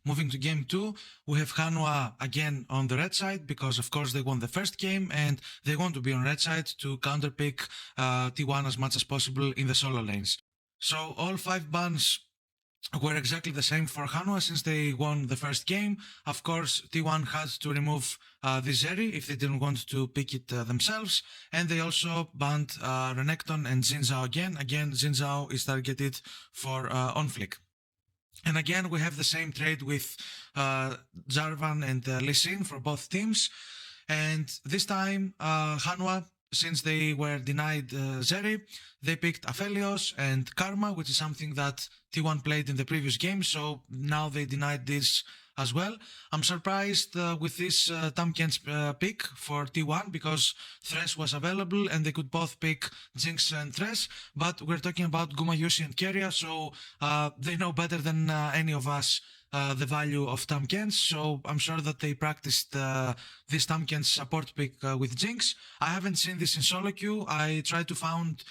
moving to game 2, we have Hanwha again on the red side because of course they won the first game and they want to be on red side to counterpick T1 as much as possible in the solo lanes. So all 5 bans were exactly the same for Hanwha since they won the first game. Of course, T1 had to remove this Zeri if they didn't want to pick it themselves, and they also banned Renekton and Xin Zhao again. Again, Xin Zhao is targeted for on-flick. And again, we have the same trade with Jarvan and Lee Sin for both teams. And this time, Hanwha, since they were denied Zeri, they picked Aphelios and Karma, which is something that T1 played in the previous game, so now they denied this as well. I'm surprised with this Tamken's pick for T1 because Thresh was available and they could both pick Jinx and Thresh, but we're talking about Gumayusi and Keria, so they know better than any of us the value of Tamkens, so I'm sure that they practiced this Tamkens support pick with Jinx. I haven't seen this in solo queue. I tried to find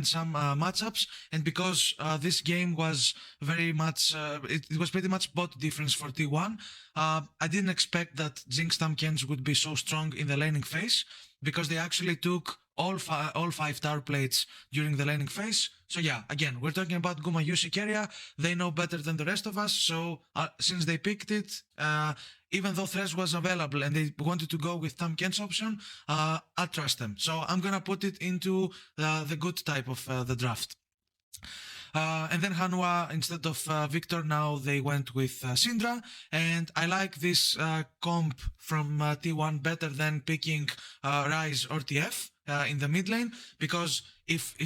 some matchups, and because this game was very much, it was pretty much bot difference for T1, I didn't expect that Jinx Tamkens would be so strong in the laning phase, because they actually took all 5 tower plates during the laning phase. So yeah, again, we're talking about Gumayusi Keria. They know better than the rest of us, so since they picked it, even though Thresh was available and they wanted to go with Tamken's option, I trust them. So I'm gonna put it into the good type of the draft. And then Hanwha, instead of Victor, now they went with Syndra, and I like this comp from T1 better than picking Ryze or TF in the mid lane, because if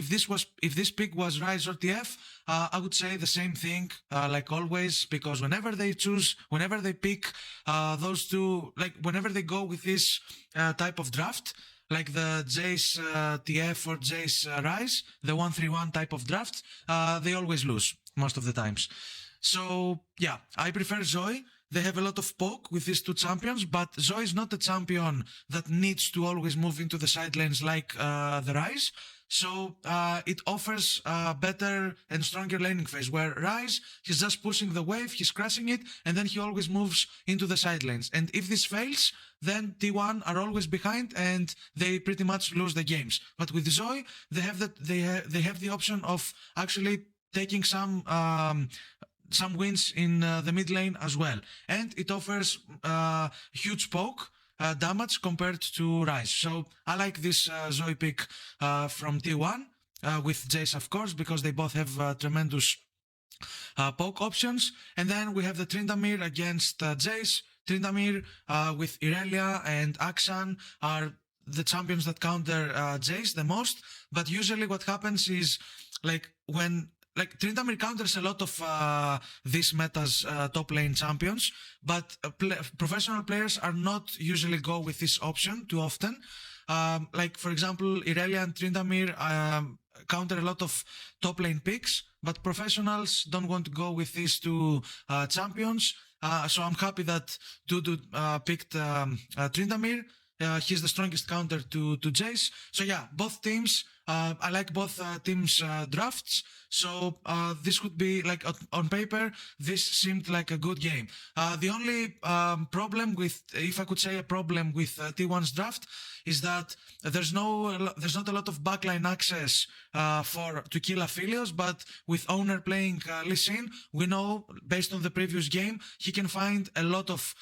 this pick was Ryze or TF, I would say the same thing like always, because whenever they pick those two, like whenever they go with this type of draft, like the Jace TF or Jace Ryze, the 1-3-1 type of draft, they always lose most of the times. So yeah, I prefer Zoe. They have a lot of poke with these two champions, but Zoe is not a champion that needs to always move into the side lanes like the Ryze. So it offers a better and stronger laning phase, where Ryze, he's just pushing the wave, he's crashing it, and then he always moves into the side lanes. And if this fails, then T1 are always behind and they pretty much lose the games. But with Zoe, they have the option of actually taking some wins in the mid lane as well. And it offers huge poke damage compared to Ryze. So I like this Zoe pick from T1 with Jace, of course, because they both have tremendous poke options. And then we have the Tryndamere against Jace. Tryndamere with Irelia and Akshan are the champions that counter Jace the most. But usually what happens is, Tryndamere counters a lot of this meta's top lane champions, but professional players are not usually go with this option too often. For example, Irelia and Tryndamere counter a lot of top lane picks, but professionals don't want to go with these two champions. So I'm happy that Dudu picked Tryndamere. He's the strongest counter to Jace. So yeah, both teams, I like both teams' drafts. So this would be, like, on paper, this seemed like a good game. The only problem with, if I could say a problem with T1's draft, is that there's not a lot of backline access to kill Aphelios, but with Owner playing Lee Sin, we know, based on the previous game, he can find a lot of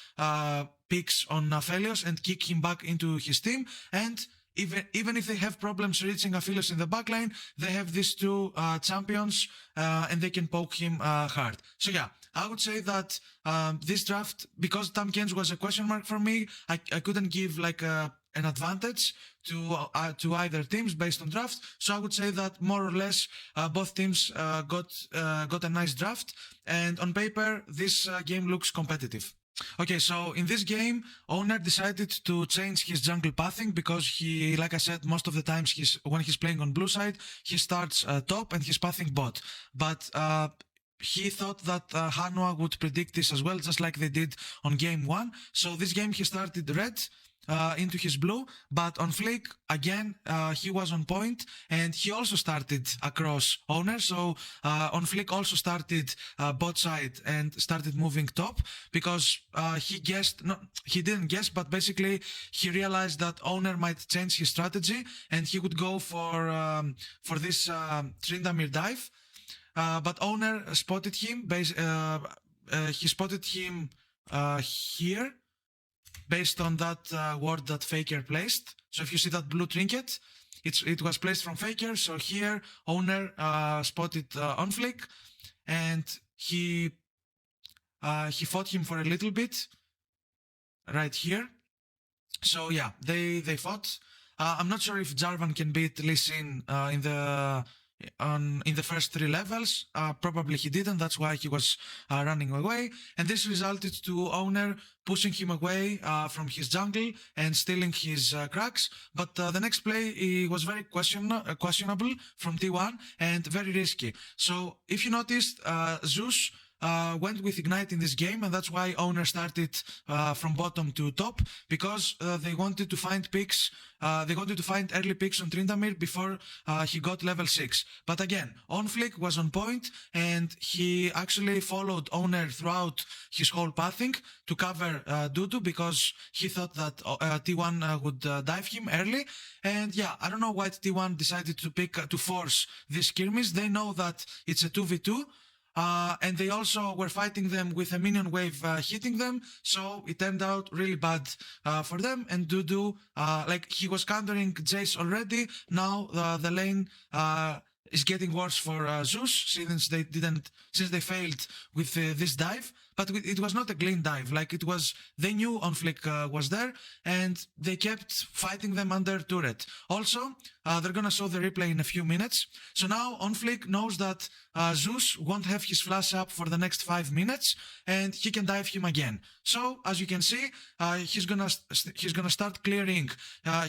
picks on Aphelios and kick him back into his team. And even if they have problems reaching Aphelios in the backline, they have these two champions and they can poke him hard. So yeah, I would say that this draft, because Tamkens was a question mark for me, I couldn't give an advantage to either teams based on draft. So I would say that more or less both teams got a nice draft, and on paper this game looks competitive. Okay, so in this game, Owner decided to change his jungle pathing because he, like I said, most of the times when he's playing on blue side, he starts top and he's pathing bot. But he thought that Hanwha would predict this as well, just like they did on game 1. So this game he started red, into his blue, but on Flick, again, he was on point, and he also started across owner. So on Flick also started bot side and started moving top because he guessed, no, he didn't guess, but basically he realized that owner might change his strategy and he would go for this Tryndamere dive. But owner spotted him. He spotted him here based on that ward that Faker placed. So if you see that blue trinket, it was placed from Faker. So here owner spotted on Flick, and he fought him for a little bit right here. So yeah, they fought. I'm not sure if Jarvan can beat Lee Sin in the first 3 levels. Probably he didn't. That's why he was running away, and this resulted to owner pushing him away from his jungle and stealing his cracks. But the next play was very questionable from T1 and very risky. So if you noticed, Zeus went with Ignite in this game, and that's why owner started from bottom to top, because they wanted to find picks. They wanted to find early picks on Tryndamere before he got level 6. But again, OnFlick was on point, and he actually followed owner throughout his whole pathing to cover Dudu, because he thought that T1 would dive him early. And yeah, I don't know why T1 decided to force this skirmish. They know that it's a 2v2. And they also were fighting them with a minion wave hitting them, so it turned out really bad for them. And Dudu, like, he was countering Jace already. Now the lane is getting worse for Zeus, since they failed with this dive. But it was not a clean dive. Like, it was, they knew OnFlick was there, and they kept fighting them under turret. Also, they're gonna show the replay in a few minutes. So now OnFlick knows that Zeus won't have his flash up for the next 5 minutes, and he can dive him again. So as you can see, he's gonna start clearing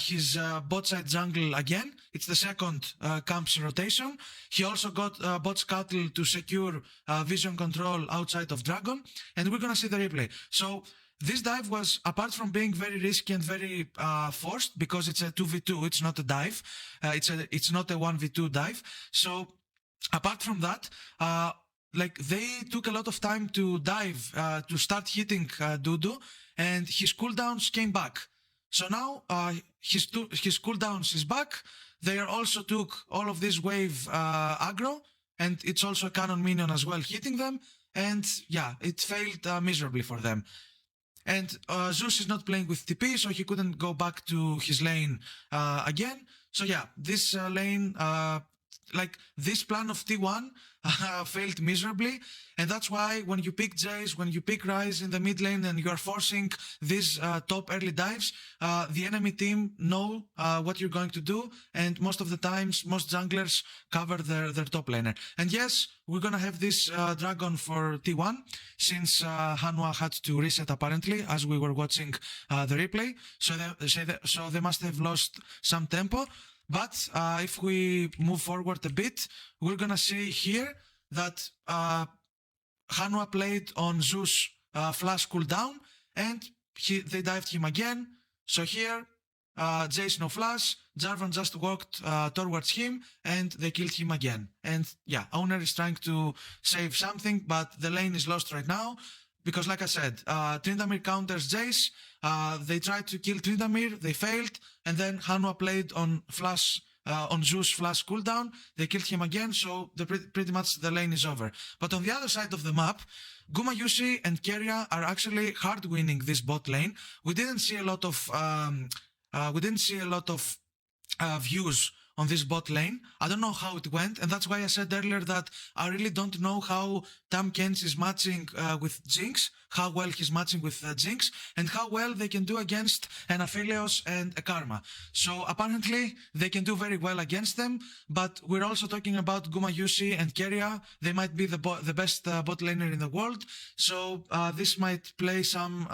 his bot side jungle again. It's the second camps rotation. He also got bot scuttle to secure vision control outside of Dragon, and we're gonna see the replay. So this dive was, apart from being very risky and very forced, because it's a 2v2, it's not a dive, it's not a 1v2 dive. So apart from that, like, they took a lot of time to dive to start hitting Dudu, and his cooldowns came back. So now his cooldowns is back. They also took all of this wave aggro, and it's also a cannon minion as well hitting them. And yeah, it failed miserably for them. And Zeus is not playing with TP, so he couldn't go back to his lane again. So yeah, this lane, like, this plan of T1 failed miserably. And that's why when you pick Jace, when you pick Ryze in the mid lane, and you are forcing these top early dives, the enemy team know what you're going to do, and most of the times, most junglers cover their top laner. And yes, we're gonna have this dragon for T1, since Hanwha had to reset apparently as we were watching the replay, so they must have lost some tempo. But if we move forward a bit, we're gonna see here that Hanwha played on Zeus flash cooldown, and they dived him again. So here, Jace no flash, Jarvan just walked towards him, and they killed him again. And yeah, owner is trying to save something, but the lane is lost right now. Because, like I said, Tryndamere counters Jace. They tried to kill Tryndamere, they failed, and then Hanwha played on flash, on Zeus flash cooldown. They killed him again, so pretty much the lane is over. But on the other side of the map, Gumayusi and Keria are actually hard winning this bot lane. We didn't see a lot of views on this bot lane. I don't know how it went, and that's why I said earlier that I really don't know how Tahm Kench is matching with Jinx, how well he's matching with Jinx, and how well they can do against an Aphelios and a Karma. So apparently they can do very well against them, but we're also talking about Gumayusi and Keria. They might be the best bot laner in the world, so this might play some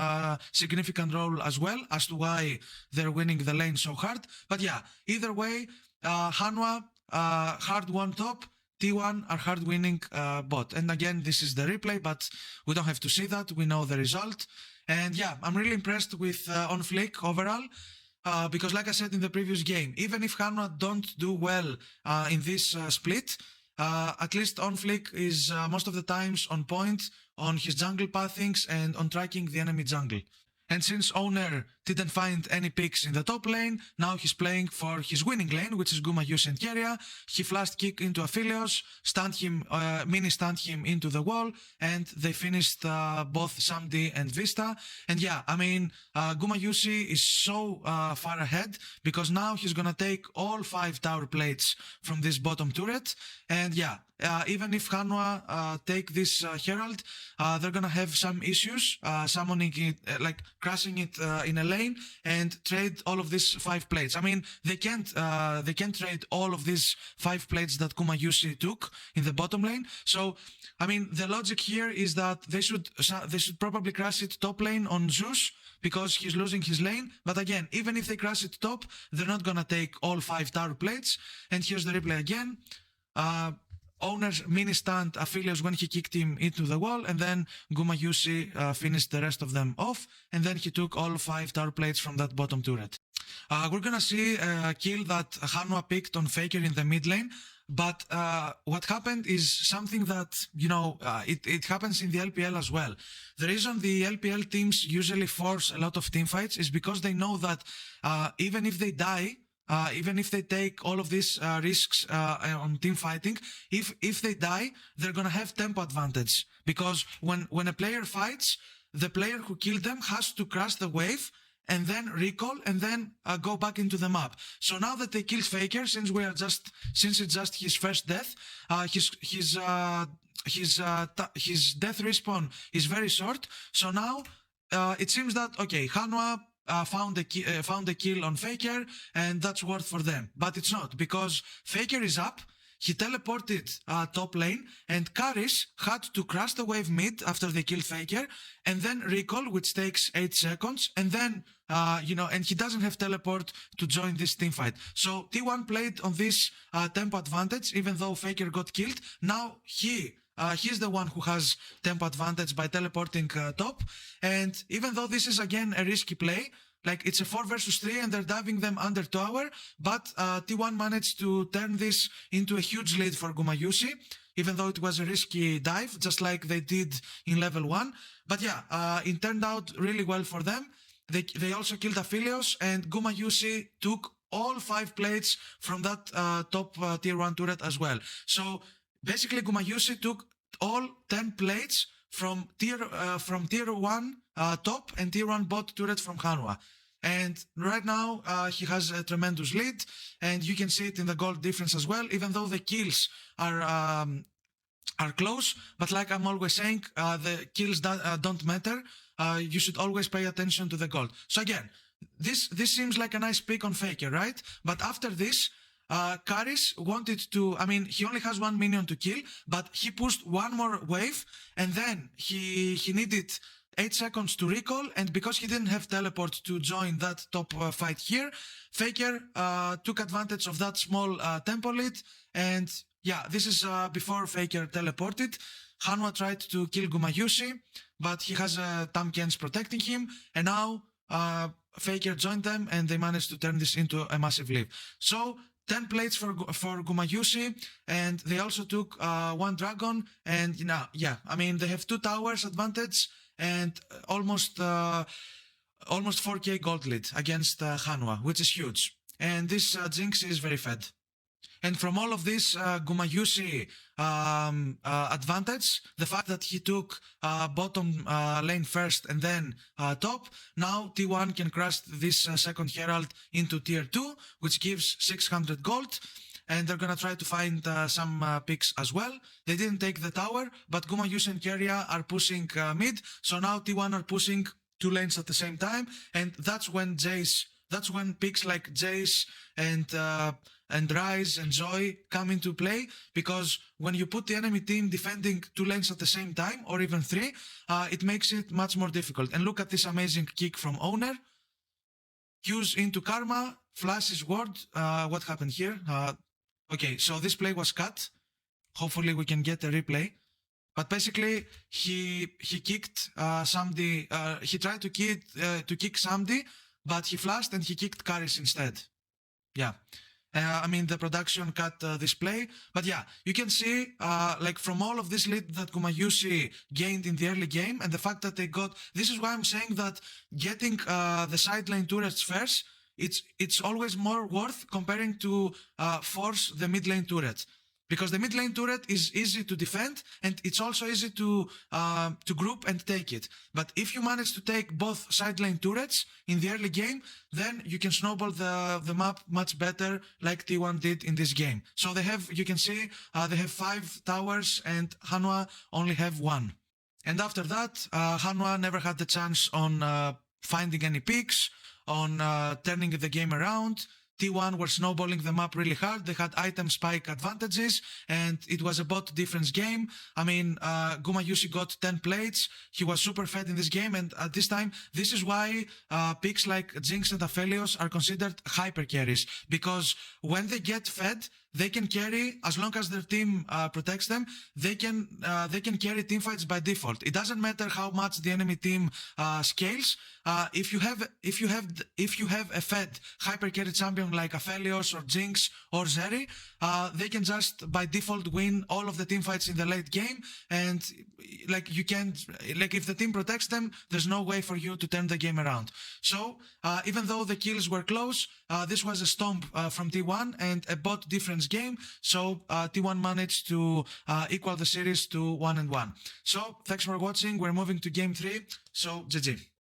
significant role as well as to why they're winning the lane so hard. But yeah, either way, Hanwha hard won top. T1 are hard winning bot. And again, this is the replay, but we don't have to see that. We know the result. And yeah, I'm really impressed with On Flick overall. Because like I said in the previous game, even if Hanwha don't do well in this split, at least On Flick is most of the times on point on his jungle pathings and on tracking the enemy jungle. And since Owner didn't find any picks in the top lane, now he's playing for his winning lane, which is Gumayusi and Keria. He flashed kick into Aphelios, stunned him, mini-stunned him into the wall, and they finished both Samdi and Vista. And yeah, I mean, Gumayusi is so far ahead because now he's gonna take all 5 tower plates from this bottom turret. And yeah, even if Hanwha take this Herald, they're gonna have some issues summoning it, like crashing it in a lane and trade all of these 5 plates. I mean, they can't trade all of these 5 plates that Gumayusi took in the bottom lane. So, I mean, the logic here is that they should probably crash it top lane on Zeus because he's losing his lane. But again, even if they crash it top, they're not gonna take all 5 tower plates. And here's the replay again. Owner's mini-stunned Aphelios when he kicked him into the wall, and then Gumayusi finished the rest of them off, and then he took all 5 tower plates from that bottom turret. We're gonna see a kill that Hanwha picked on Faker in the mid lane, but what happened is something that, you know, it happens in the LPL as well. The reason the LPL teams usually force a lot of teamfights is because they know that even if they die, even if they take all of these risks on team fighting, if they die, they're gonna have tempo advantage. Because when a player fights, the player who killed them has to crash the wave and then recall and then go back into the map. So now that they killed Faker, since it's just his first death, his death respawn is very short. So now it seems that okay, Hanwha found a kill on Faker, and that's worth for them. But it's not, because Faker is up, he teleported top lane, and Karis had to crash the wave mid after they killed Faker, and then recall, which takes 8 seconds, and then, and he doesn't have teleport to join this teamfight. So T1 played on this tempo advantage, even though Faker got killed. Now he's the one who has tempo advantage by teleporting top. And even though this is again a risky play, like it's a 4 versus 3 and they're diving them under tower, but T1 managed to turn this into a huge lead for Gumayusi, even though it was a risky dive, just like they did in level 1. But yeah, it turned out really well for them. They also killed Aphelios, and Gumayusi took all 5 plates from that top tier 1 turret as well. So basically, Gumayusi took all 10 plates from tier 1 top and tier 1 bot turret from Hanwha. And right now, he has a tremendous lead, and you can see it in the gold difference as well, even though the kills are close. But like I'm always saying, the kills don't matter. You should always pay attention to the gold. So again, this seems like a nice pick on Faker, right? But after this, Karis wanted to, I mean, he only has 1 minion to kill, but he pushed 1 more wave, and then he needed 8 seconds to recall, and because he didn't have teleport to join that top fight here, Faker took advantage of that small tempo lead, and yeah, this is before Faker teleported. Hanwha tried to kill Gumayusi, but he has Tamkens protecting him, and now Faker joined them, and they managed to turn this into a massive lead. So 10 plates for Gumayusi, and they also took 1 dragon, and yeah, I mean, they have 2 towers advantage and almost 4k gold lead against Hanwha, which is huge. And this Jinx is very fed. And from all of this Gumayusi advantage, the fact that he took bottom lane first and then top, now T1 can crash this second Herald into tier 2, which gives 600 gold. And they're gonna try to find some picks as well. They didn't take the tower, but Gumayusi and Keria are pushing mid, so now T1 are pushing 2 lanes at the same time, and that's when picks like Jace and Rise and Zoe come into play, because when you put the enemy team defending 2 lanes at the same time, or even 3, it makes it much more difficult. And look at this amazing kick from Owner. Q's into Karma, flash his ward. What happened here? Okay, so this play was cut. Hopefully we can get a replay. But basically, he kicked somebody. He tried to kick somebody, but he flashed and he kicked Karis instead. Yeah. I mean, the production cut this play. But yeah, you can see, like, from all of this lead that Gumayusi gained in the early game and the fact that they got... This is why I'm saying that getting the side lane turrets first, it's always more worth comparing to force the mid lane turret. Because the mid lane turret is easy to defend and it's also easy to group and take it. But if you manage to take both side lane turrets in the early game, then you can snowball the map much better, like T1 did in this game. So they have, you can see, they have 5 towers and Hanwha only have 1. And after that, Hanwha never had the chance on finding any picks, on turning the game around. T1 were snowballing the map really hard. They had item spike advantages, and it was a bot difference game. I mean, Gumayusi got 10 plates. He was super fed in this game, and at this time, this is why picks like Jinx and Aphelios are considered hyper carries, because when they get fed, they can carry, as long as their team protects them, they can carry teamfights by default. It doesn't matter how much the enemy team scales. If you have a fed hyper carry champion like Aphelios or Jinx or Zeri, they can just by default win all of the teamfights in the late game. And like, you can't, like, if the team protects them, there's no way for you to turn the game around. So even though the kills were close, this was a stomp from T1 and a bot difference game. So T1 managed to equal the series to 1-1. So thanks for watching. We're moving to game 3. So GG.